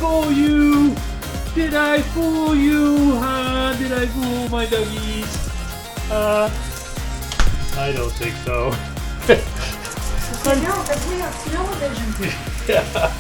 fool you? Did I fool you, huh? Did I fool my doggies? I don't think so. No, because we have smell-o-vision. Yeah.